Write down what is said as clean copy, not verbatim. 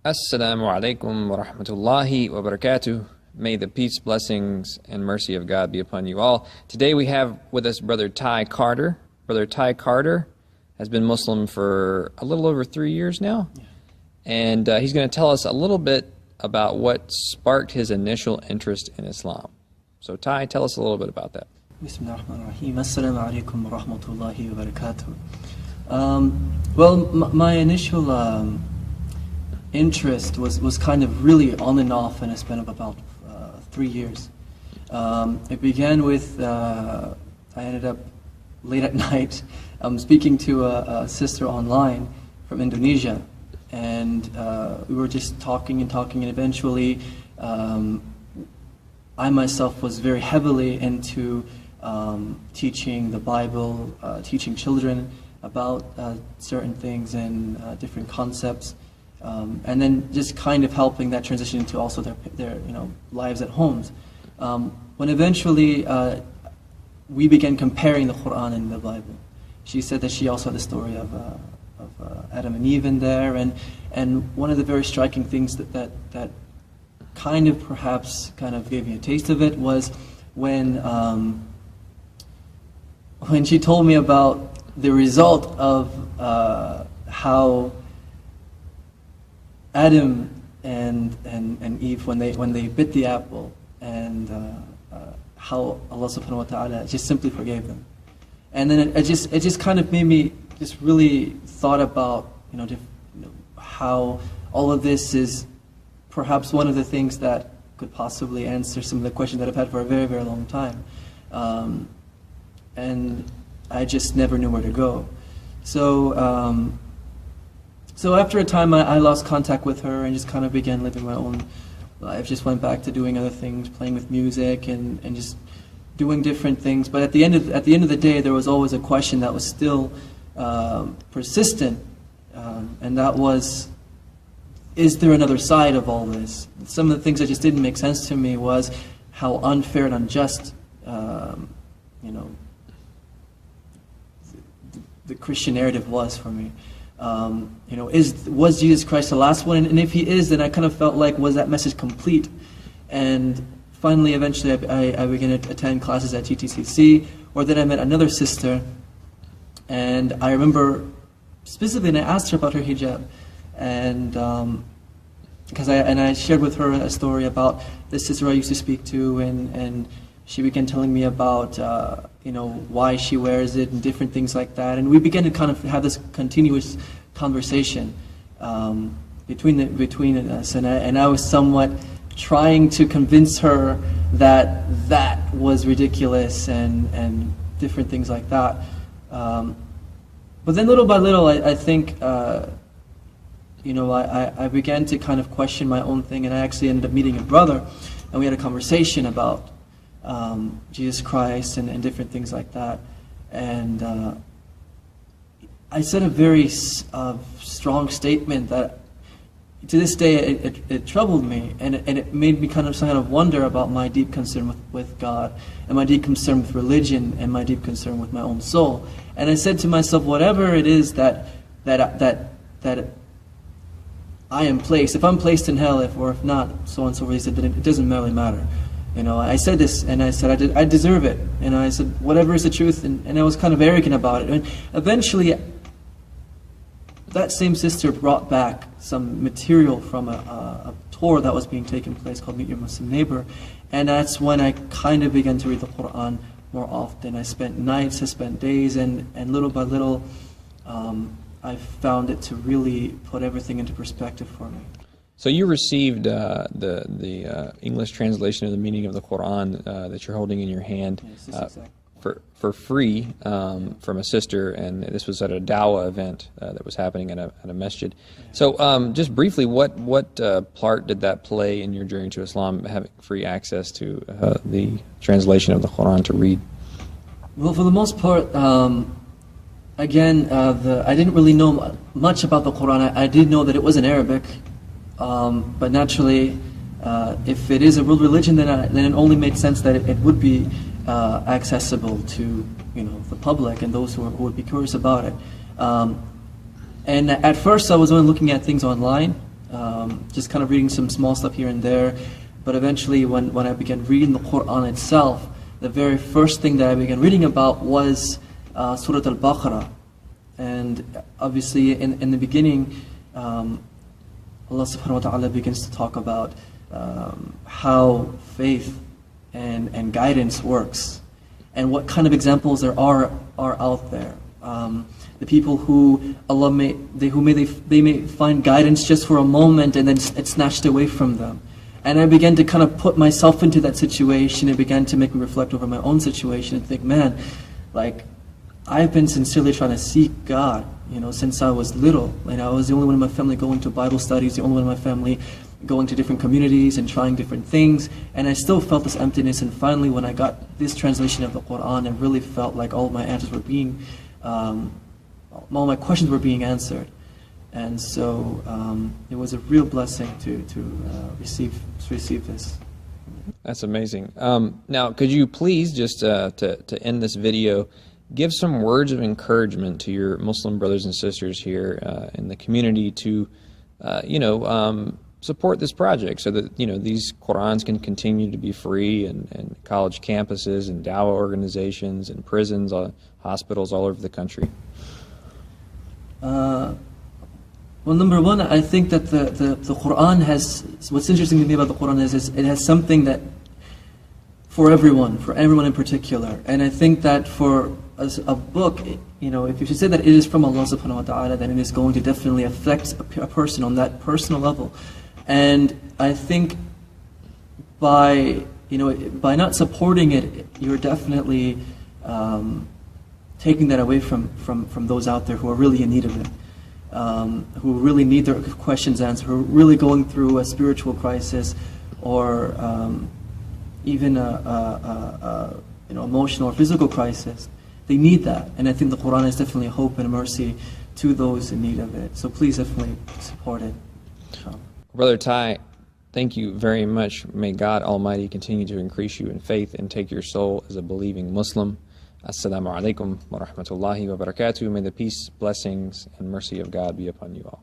Assalamu alaikum wa rahmatullahi wa barakatuh. May the peace, blessings, and mercy of God be upon you all. Today we have with us Brother Ty Carter. Brother Ty Carter has been Muslim for a little over 3 years now. Yeah. And he's going to tell us a little bit about what sparked his initial interest in Islam. So Ty, tell us a little bit about that. Bismillahirrahmanirrahim. Assalamu alaikum wa rahmatullahi wa barakatuh. Well, my initial interest was kind of really on and off in a span of about 3 years. It began with, I ended up late at night speaking to a sister online from Indonesia, and we were just talking, and eventually I myself was very heavily into teaching the Bible, teaching children about certain things and different concepts. And then just kind of helping that transition into also their lives at homes. When eventually we began comparing the Quran and the Bible, she said that she also had the story of Adam and Eve in there, and one of the very striking things that kind of perhaps gave me a taste of it was when she told me about the result of how Adam and Eve, when they bit the apple, and how Allah subhanahu wa ta'ala just simply forgave them. And then it just kind of made me just really thought about how all of this is perhaps one of the things that could possibly answer some of the questions that I've had for a very, very long time. And I just never knew where to go. So after a time, I lost contact with her and just kind of began living my own life. Just went back to doing other things, playing with music and just doing different things. But at the end of the day, there was always a question that was still persistent, and that was, is there another side of all this? Some of the things that just didn't make sense to me was how unfair and unjust, the Christian narrative was for me. Was Jesus Christ the last one? And if he is, then I kind of felt like, was that message complete? And finally, eventually, I began to attend classes at GTCC, or then I met another sister, and I remember specifically, and I asked her about her hijab, and because I shared with her a story about this sister I used to speak to, and she began telling me about why she wears it and different things like that, and we began to kind of have this continuous conversation between us, and I was somewhat trying to convince her that that was ridiculous and different things like that. But then little by little, I think I began to kind of question my own thing, and I actually ended up meeting a brother, and we had a conversation about Jesus Christ and different things like that. And I said a very strong statement that to this day it troubled me, and it made me kind of wonder about my deep concern with God, and my deep concern with religion, and my deep concern with my own soul. And I said to myself, whatever it is that I am placed, if I'm placed in hell, or if not, so on and so forth, he said, then it doesn't really matter. I said this, and I said I deserve it, and I said whatever is the truth, and I was kind of arrogant about it. And eventually, that same sister brought back some material from a tour that was being taken place called Meet Your Muslim Neighbor, and that's when I kind of began to read the Quran more often. I spent nights, I spent days, and little by little, I found it to really put everything into perspective for me. So you received the English translation of the meaning of the Quran that you're holding in your hand for free from a sister, and this was at a dawah event that was happening at a masjid. So just briefly, what part did that play in your journey to Islam, having free access to the translation of the Quran to read? Well, for the most part, again, I didn't really know much about the Quran. I did know that it was in Arabic. But naturally, if it is a world religion, then it only made sense that it would be accessible to the public and those who would be curious about it. And at first, I was only looking at things online, just kind of reading some small stuff here and there. But eventually, when I began reading the Quran itself, the very first thing that I began reading about was Surah Al-Baqarah. And obviously, in the beginning, Allah subhanahu wa ta'ala begins to talk about how faith and guidance works, and what kind of examples there are out there. The people who Allah may find guidance just for a moment, and then it's snatched away from them. And I began to kind of put myself into that situation. It began to make me reflect over my own situation and think, man, like, I've been sincerely trying to seek God, since I was little. I was the only one in my family going to Bible studies, the only one in my family going to different communities and trying different things. And I still felt this emptiness. And finally, when I got this translation of the Quran, I really felt like all of my answers were being, all my questions were being answered. And so it was a real blessing to receive this. That's amazing. Now, could you please, just to end this video, give some words of encouragement to your Muslim brothers and sisters here in the community to, support this project so that, these Qur'ans can continue to be free in college campuses and dawah organizations and prisons, hospitals all over the country? Well, number one, I think that the Quran has, what's interesting to me about the Quran is it has something that for everyone in particular. And I think that for a book, if you should say that it is from Allah subhanahu wa ta'ala, then it is going to definitely affect a person on that personal level. And I think by not supporting it, you're definitely taking that away from those out there who are really in need of it. Who really need their questions answered, who are really going through a spiritual crisis, or even a emotional or physical crisis. They need that, and I think the Quran is definitely a hope and a mercy to those in need of it. So please definitely support it. Brother Ty, thank you very much. May God Almighty continue to increase you in faith and take your soul as a believing Muslim. Assalamu alaikum wa rahmatullahi wa barakatuh. May the peace, blessings, and mercy of God be upon you all.